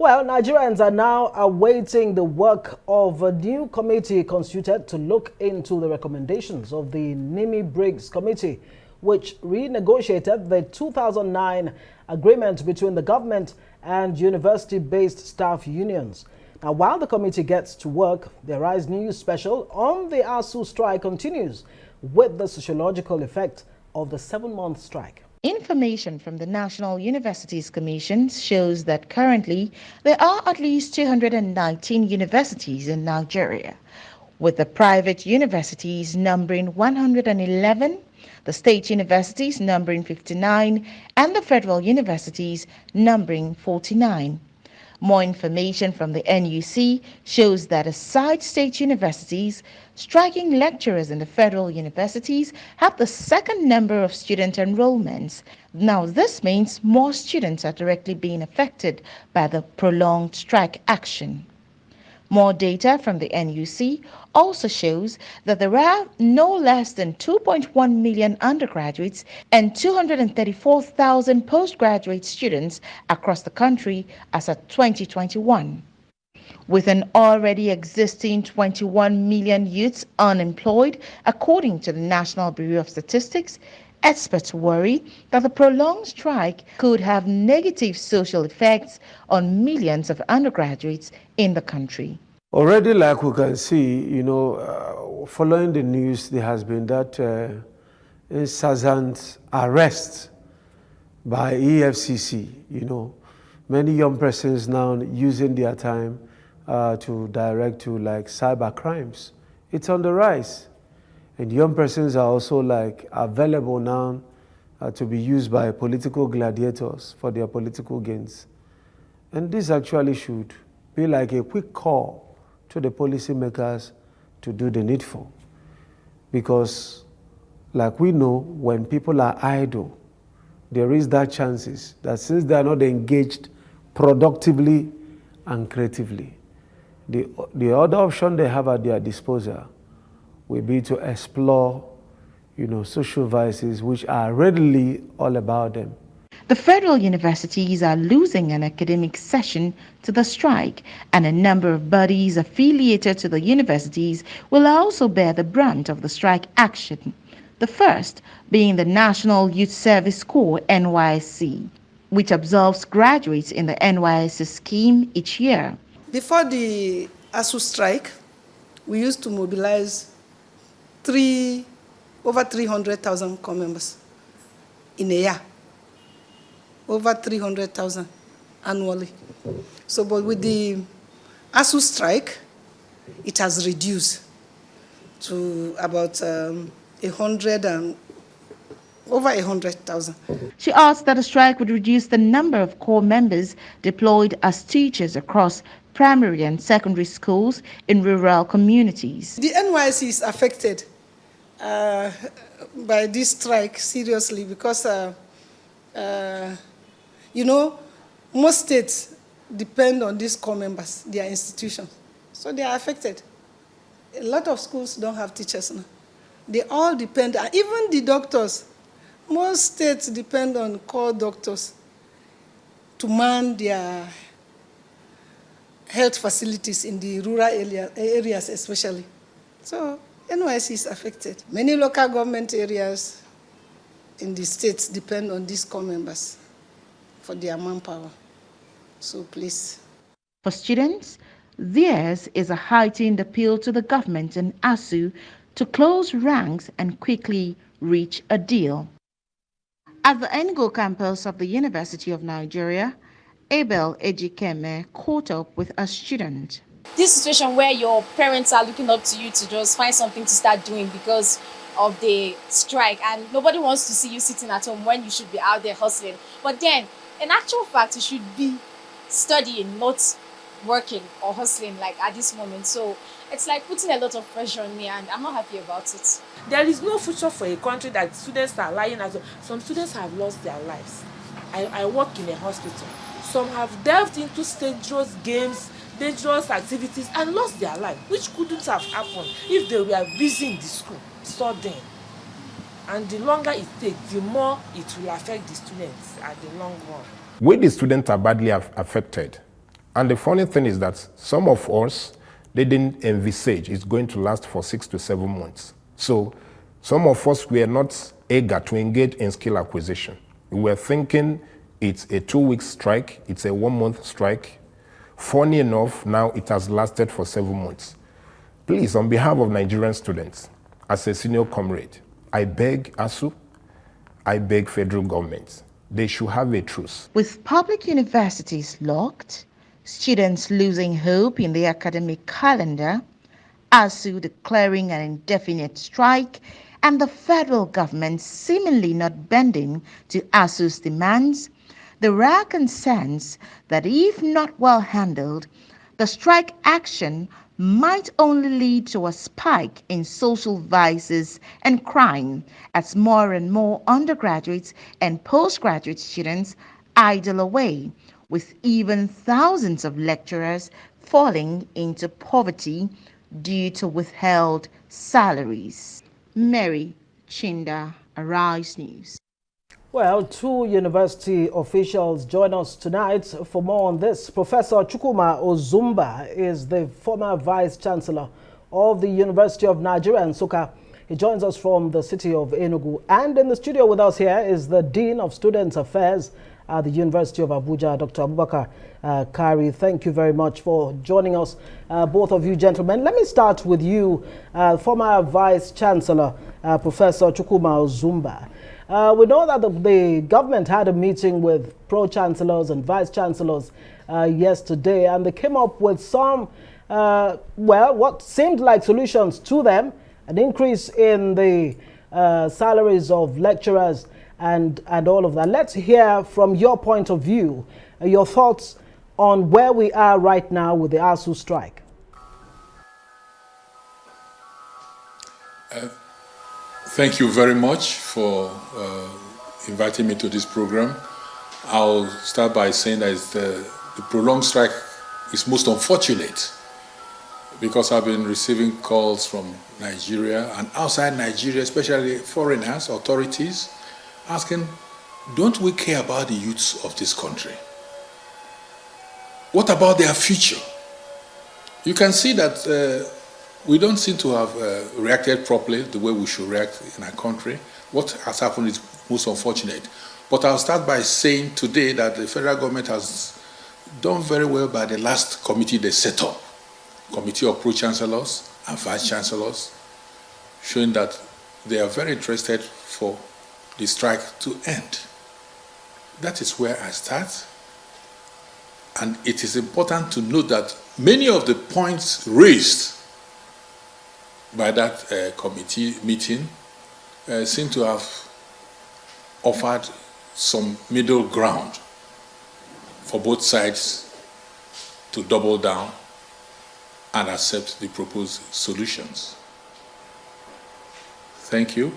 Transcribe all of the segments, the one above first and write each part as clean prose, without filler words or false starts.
Well, Nigerians are now awaiting the work of a new committee constituted to look into the recommendations of the Nimi-Briggs Committee, which renegotiated the 2009 agreement between the government and university-based staff unions. Now, while the committee gets to work, the Rise News special on the ASUU strike continues with the sociological effect of the 7-month strike. Information from the National Universities Commission shows that currently there are at least 219 universities in Nigeria, with the private universities numbering 111, the state universities numbering 59, and the federal universities numbering 49. More information from the NYSC shows that aside state universities, striking lecturers in the federal universities have the second number of student enrollments. Now, this means more students are directly being affected by the prolonged strike action. More data from the NYSC also shows that there are no less than 2.1 million undergraduates and 234,000 postgraduate students across the country as of 2021. With an already existing 21 million youths unemployed, according to the National Bureau of Statistics, experts worry that the prolonged strike could have negative social effects on millions of undergraduates in the country. Already, like we can see, following the news, there has been that incessant arrest by EFCC. Many young persons now using their time to direct to cyber crimes. It's on the rise. And young persons are also available now to be used by political gladiators for their political gains. And this actually should be like a quick call to the policymakers to do the needful. Because like we know, when people are idle, there is that chances that since they are not engaged productively and creatively, the other option they have at their disposal will be to explore, social vices which are readily all about them. The federal universities are losing an academic session to the strike, and a number of bodies affiliated to the universities will also bear the brunt of the strike action. The first being the National Youth Service Corps, NYSC, which absorbs graduates in the NYSC scheme each year. Before the ASUU strike, we used to mobilize over 300,000 corps members in a year. Over 300,000 annually. So, but with the ASUU strike, it has reduced to about over 100,000. She asked that the strike would reduce the number of corps members deployed as teachers across primary and secondary schools in rural communities. The NYSC is affected by this strike seriously because most states depend on these corps members, their institutions. So they are affected. A lot of schools don't have teachers now. They all depend, even the doctors. Most states depend on corps doctors to man their health facilities in the rural areas especially. So NYSC is affected. Many local government areas in the states depend on these corps members for their manpower. So please. For students, theirs is a heightened appeal to the government and ASUU to close ranks and quickly reach a deal. At the Enugu campus of the University of Nigeria, Abel Ejikeme caught up with a student. This situation where your parents are looking up to you to just find something to start doing because of the strike, and nobody wants to see you sitting at home when you should be out there hustling. But then, in actual fact, you should be studying, not working or hustling like at this moment. So it's like putting a lot of pressure on me, and I'm not happy about it. There is no future for a country that students are lying as well. Some students have lost their lives. I work in a hospital. Some have delved into dangerous games, dangerous activities, and lost their life, which couldn't have happened if they were busy in the school studying. And the longer it takes, the more it will affect the students at the long run. When the students are badly affected, And the funny thing is that some of us, they didn't envisage it's going to last for 6 to 7 months. So some of us were not eager to engage in skill acquisition. We were thinking it's a 2-week strike, it's a 1-month strike. Funny enough, now it has lasted for 7 months. Please, on behalf of Nigerian students, as a senior comrade, I beg ASUU, I beg federal government, they should have a truce. With public universities locked, students losing hope in the academic calendar, ASUU declaring an indefinite strike, and the federal government seemingly not bending to ASUU's demands, there are concerns that if not well handled, the strike action might only lead to a spike in social vices and crime as more and more undergraduates and postgraduate students idle away, with even thousands of lecturers falling into poverty due to withheld salaries. Mary Chinda, Arise News. Well, 2 university officials join us tonight for more on this. Professor Chukwuma Ozumba is the former Vice-Chancellor of the University of Nigeria, Nsukka. He joins us from the city of Enugu. And in the studio with us here is the Dean of Student Affairs at the University of Abuja, Dr. Abubakar Kari. Thank you very much for joining us, both of you gentlemen. Let me start with you, former Vice-Chancellor, Professor Chukwuma Ozumba. We know that the government had a meeting with pro-chancellors and vice-chancellors yesterday, and they came up with some, what seemed like solutions to them, an increase in the salaries of lecturers and all of that. Let's hear from your point of view, your thoughts on where we are right now with the ASUU strike. Thank you very much for inviting me to this program. I'll start by saying that the prolonged strike is most unfortunate because I've been receiving calls from Nigeria and outside Nigeria, especially foreigners, authorities, asking, don't we care about the youths of this country? What about their future? You can see that we don't seem to have reacted properly the way we should react in our country. What has happened is most unfortunate. But I'll start by saying today that the federal government has done very well by the last committee they set up, Committee of Pro-Chancellors and Vice-Chancellors, showing that they are very interested for the strike to end. That is where I start. And it is important to note that many of the points raised by that committee meeting seem to have offered some middle ground for both sides to double down and accept the proposed solutions. Thank you.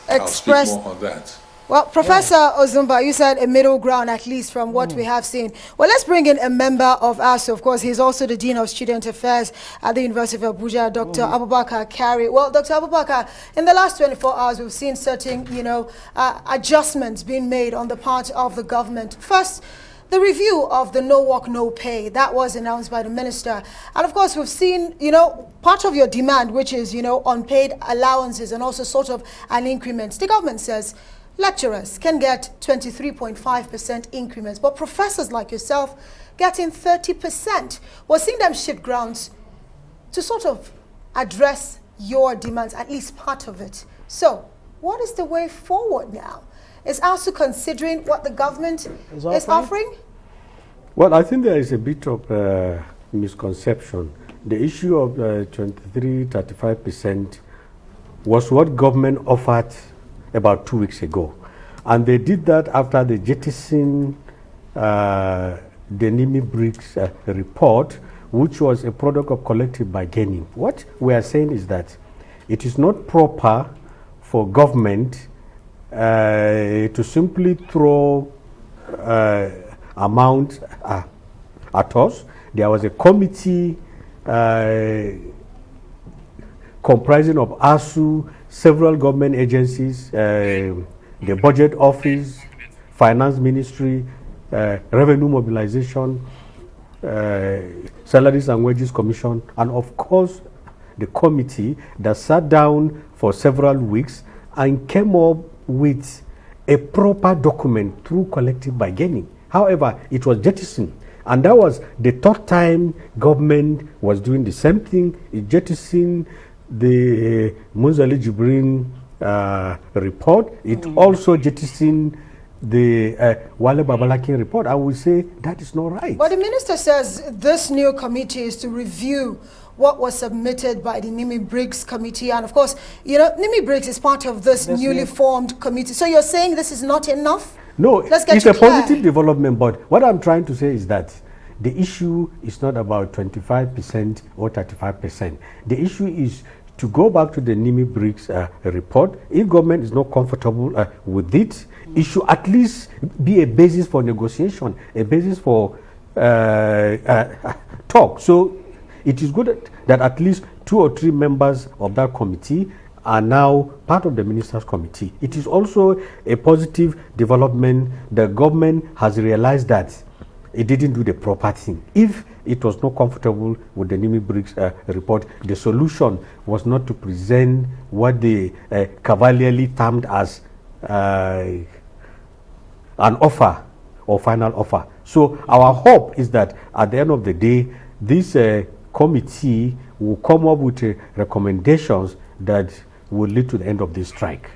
I'll speak more on that. Well, Professor Ozumba, you said a middle ground, at least from what we have seen. Well, let's bring in a member of ASUU. Of course, he's also the Dean of Student Affairs at the University of Abuja, Dr. Abubakar Kari. Well, Dr. Abubakar, in the last 24 hours, we've seen certain, adjustments being made on the part of the government. First, the review of the no work, no pay, that was announced by the minister. And of course, we've seen, part of your demand, which is, unpaid allowances and also sort of an increment. The government says lecturers can get 23.5% increments, but professors like yourself getting 30%. We're seeing them shift grounds to sort of address your demands, at least part of it. So, what is the way forward now? Is ASUU considering what the government is offering? Well, I think there is a bit of misconception. The issue of 23-35% was what government offered about 2 weeks ago. And they did that after they jettisoned the NIMI Briggs report, which was a product of collective bargaining. What we are saying is that it is not proper for government to simply throw amount at us. There was a committee comprising of ASUU, several government agencies, the Budget Office, Finance Ministry, Revenue Mobilization, Salaries and Wages Commission, and of course the committee that sat down for several weeks and came up with a proper document through collective bargaining. However, it was jettisoned. And that was the third time government was doing the same thing. It jettisoned the Munzali Jibrin report. It also jettisoned the Wale Babalakin report. I would say that is not right. But the minister says this new committee is to review what was submitted by the Nimi Briggs committee. And of course, you know, Nimi Briggs is part of this newly formed committee. So you're saying this is not enough? No, it's a positive development, but what I'm trying to say is that the issue is not about 25% or 35%. The issue is to go back to the Nimi Briggs report. If government is not comfortable with it, it should at least be a basis for negotiation, a basis for talk. So it is good that at least 2 or 3 members of that committee are now part of the ministers' committee. It is also a positive development. The government has realized that it didn't do the proper thing. If it was not comfortable with the Nimi Briggs report, the solution was not to present what they cavalierly termed as an offer or final offer. So our hope is that at the end of the day, this committee will come up with recommendations that will lead to the end of this strike.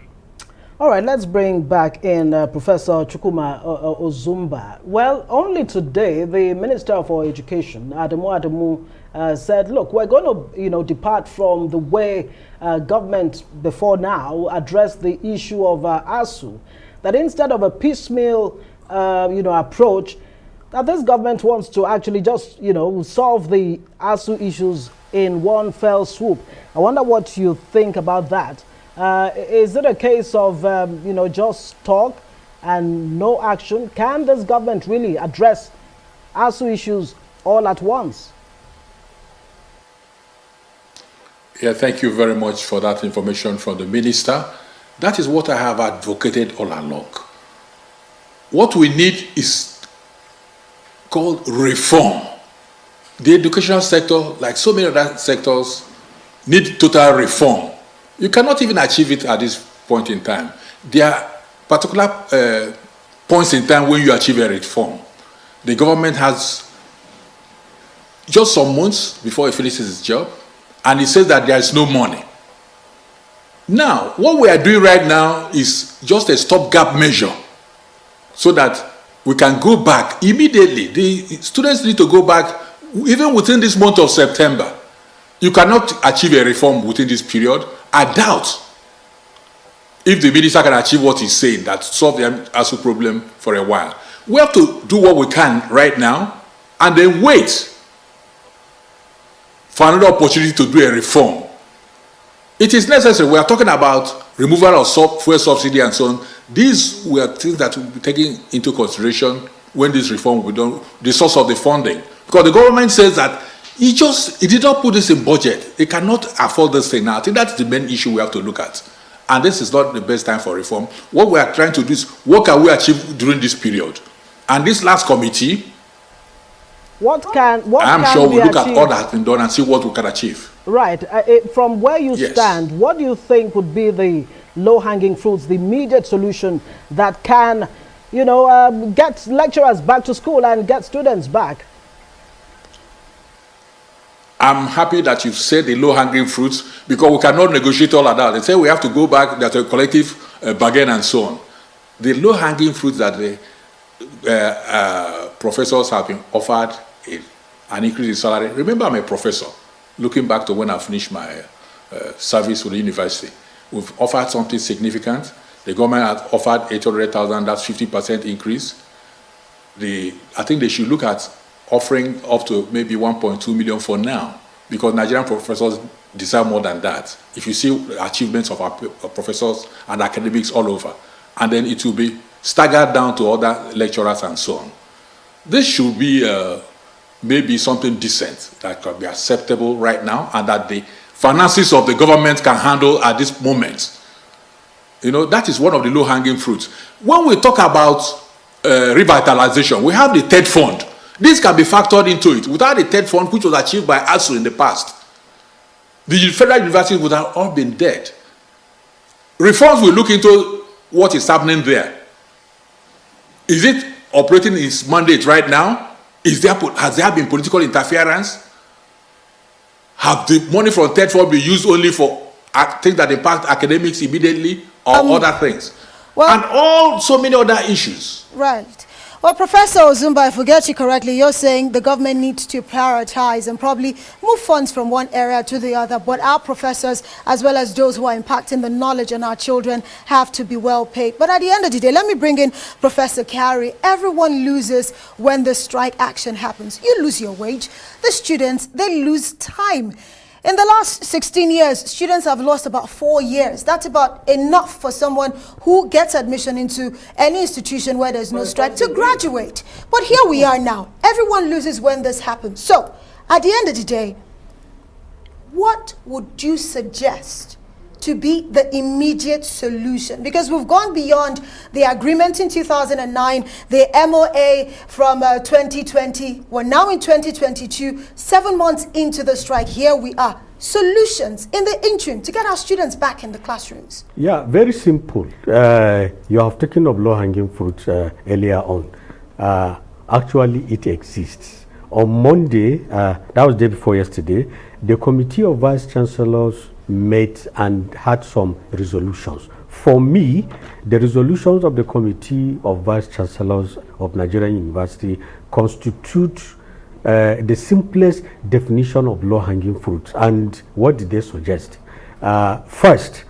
All right, let's bring back in Professor Chukwuma Ozumba. Well, only today, the Minister for Education, Adamu, said, look, we're going to, depart from the way government before now addressed the issue of ASUU, that instead of a piecemeal, approach, that this government wants to actually just, solve the ASUU issues in one fell swoop. I wonder what you think about that. Is it a case of, just talk and no action? Can this government really address ASUU issues all at once? Yeah, thank you very much for that information from the minister. That is what I have advocated all along. What we need is called reform. The educational sector, like so many other sectors, need total reform. You cannot even achieve it at this point in time. There are particular points in time when you achieve a reform. The government has just some months before it finishes its job, and it says that there is no money. Now, what we are doing right now is just a stopgap measure so that we can go back immediately. The students need to go back even within this month of September. You cannot achieve a reform within this period. I doubt if the minister can achieve what he's saying, that solve the ASUU problem for a while. We have to do what we can right now and then wait for another opportunity to do a reform. It is necessary. We are talking about removal of fuel subsidy and so on. These were things that will be taken into consideration when this reform will be done, the source of the funding. Because the government says that it did not put this in budget. It cannot afford this thing now. I think that's the main issue we have to look at. And this is not the best time for reform. What we are trying to do is, what can we achieve during this period? And this last committee, I'm sure we'll look at all that has been done and see what we can achieve. Right. From where you stand, what do you think would be the low-hanging fruits, the immediate solution that can, get lecturers back to school and get students back? I'm happy that you've said the low-hanging fruits, because we cannot negotiate all of that. They say we have to go back, there's a collective bargain and so on. The low-hanging fruits that the professors have been offered an increase in salary. Remember, I'm a professor. Looking back to when I finished my service with the university, we've offered something significant. The government has offered 800,000, that's 50% increase. I think they should look at offering up to maybe 1.2 million for now, because Nigerian professors deserve more than that. If you see the achievements of our professors and academics all over, and then it will be staggered down to other lecturers and so on. This should be maybe something decent that can be acceptable right now, and that the finances of the government can handle at this moment. That is one of the low-hanging fruits. When we talk about revitalization, we have the TED fund. This can be factored into it. Without the third fund, which was achieved by ASUU in the past, the federal universities would have all been dead. Reforms will look into what is happening there. Is it operating its mandate right now? Has there been political interference? Have the money from third fund been used only for things that impact academics immediately, or other things? And so many other issues. Right. Well, Professor Ozumba, if we get you correctly, you're saying the government needs to prioritize and probably move funds from one area to the other, but our professors, as well as those who are impacting the knowledge on our children, have to be well paid. But at the end of the day, let me bring in Professor Kari. Everyone loses when the strike action happens. You lose your wage. The students, they lose time. In the last 16 years, students have lost about 4 years. That's about enough for someone who gets admission into any institution where there's no strike to graduate. But here we are now. Everyone loses when this happens. So, at the end of the day, what would you suggest to be the immediate solution? Because we've gone beyond the agreement in 2009, the MOA from 2020. We're now in 2022, 7 months into the strike. Here we are. Solutions in the interim to get our students back in the classrooms. Yeah, very simple. You have taken up low-hanging fruit earlier on. Actually, it exists. On Monday, that was the day before yesterday, the Committee of Vice Chancellors met and had some resolutions. For me, the resolutions of the Committee of Vice Chancellors of Nigerian University constitute the simplest definition of low-hanging fruit. And what did they suggest? First,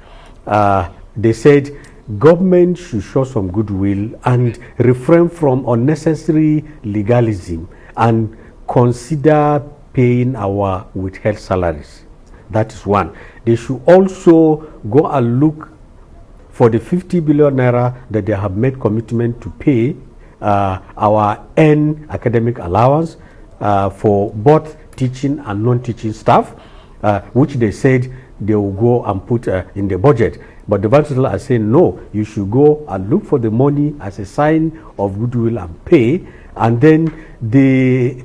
they said government should show some goodwill and refrain from unnecessary legalism and consider paying our withheld salaries. That is one. They should also go and look for the 50 billion naira that they have made commitment to pay our academic allowance for both teaching and non-teaching staff, which they said they will go and put in the budget. But the Vice Chancellor are saying, no, you should go and look for the money as a sign of goodwill and pay, and then they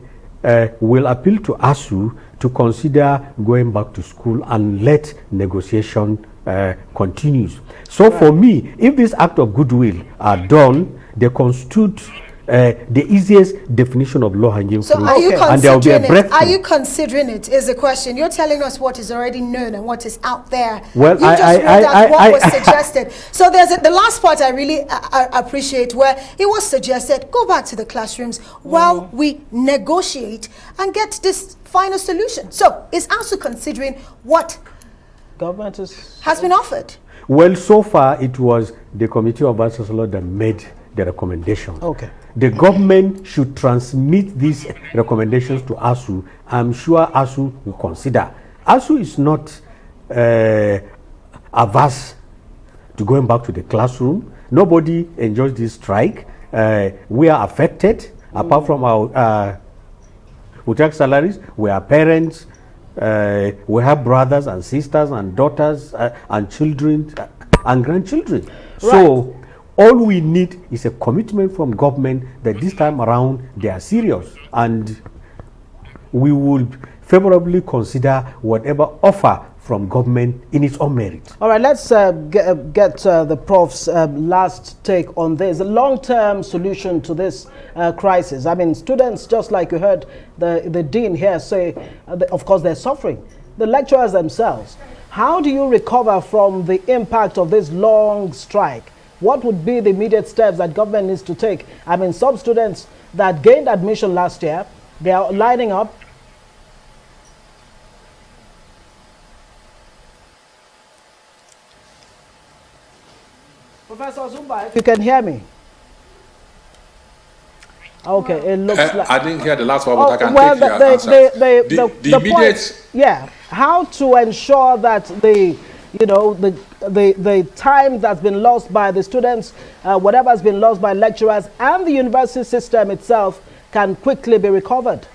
will appeal to ASUU to consider going back to school and let negotiation continues. So for me, if this act of goodwill are done, they constitute the easiest definition of low-hanging fruit, and there will be a breakthrough. Are you considering it? Is the question. You're telling us what is already known and what is out there. Well, you just read out what was suggested. So there's the last part I really appreciate, where it was suggested, go back to the classrooms while we negotiate and get this final solution. So is ASUU considering what government has been offered? Well, so far it was the Committee of Vice Chancellors that made the recommendation. Okay. The government should transmit these recommendations to ASUU. I'm sure ASUU will consider. ASUU is not averse to going back to the classroom. Nobody enjoys this strike. We are affected. Apart from our withheld salaries, we are parents. We have brothers and sisters and daughters and children and grandchildren. Right. So all we need is a commitment from government that this time around they are serious, and we will favorably consider whatever offer from government in its own merit. All right, let's get the Prof's last take on this. A long-term solution to this crisis. I mean, students, just like you heard the dean here say, of course they're suffering. The lecturers themselves. How do you recover from the impact of this long strike? What would be the immediate steps that government needs to take? I mean, some students that gained admission last year, they are lining up. Professor Ozumba, if you can hear me. Okay, it looks like... I didn't hear the last one, but I can take your answer. The immediate... Point, yeah, how to ensure that the time that's been lost by the students, whatever has been lost by lecturers and the university system itself can quickly be recovered.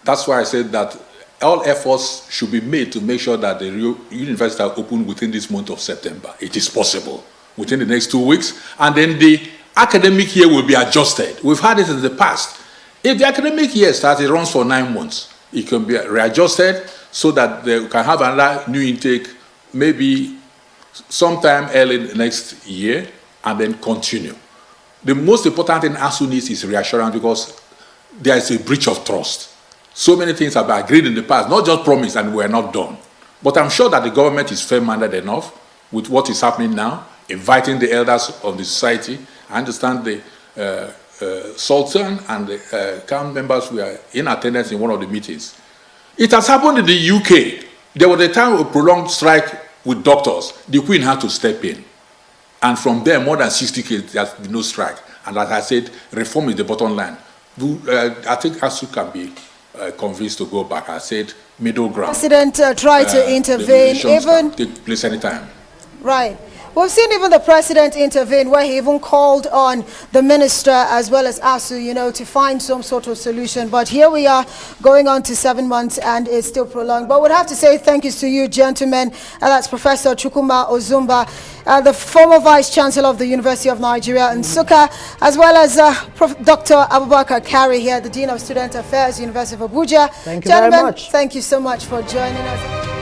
That's why I said that all efforts should be made to make sure that the universities are open within this month of September. It is possible within the next 2 weeks. And then the academic year will be adjusted. We've had it in the past. If the academic year starts, it runs for 9 months. It can be readjusted so that they can have another new intake maybe sometime early next year and then continue. The most important thing ASUU needs is reassurance, because there is a breach of trust. So many things have been agreed in the past, not just promised and were not done. But I'm sure that the government is fair-minded enough with what is happening now, inviting the elders of the society. I understand the Sultan and the camp members were in attendance in one of the meetings. It has happened in the UK. There was a time of a prolonged strike with doctors. The Queen had to step in. And from there, more than 60 cases, there has been no strike. And as I said, reform is the bottom line. I think ASUU can be convinced to go back. I said middle ground. President tried to intervene, even take place anytime. Right. We've seen even the president intervene, where he even called on the minister as well as ASUU, you know, to find some sort of solution. But here we are going on to 7 months and it's still prolonged. But we'd have to say thank you to you, gentlemen. That's Professor Chukwuma Ozumba, the former Vice Chancellor of the University of Nigeria, Nsukka, as well as Dr. Abubakar Kari here, the Dean of Student Affairs, University of Abuja. Thank you very much. Thank you so much for joining us.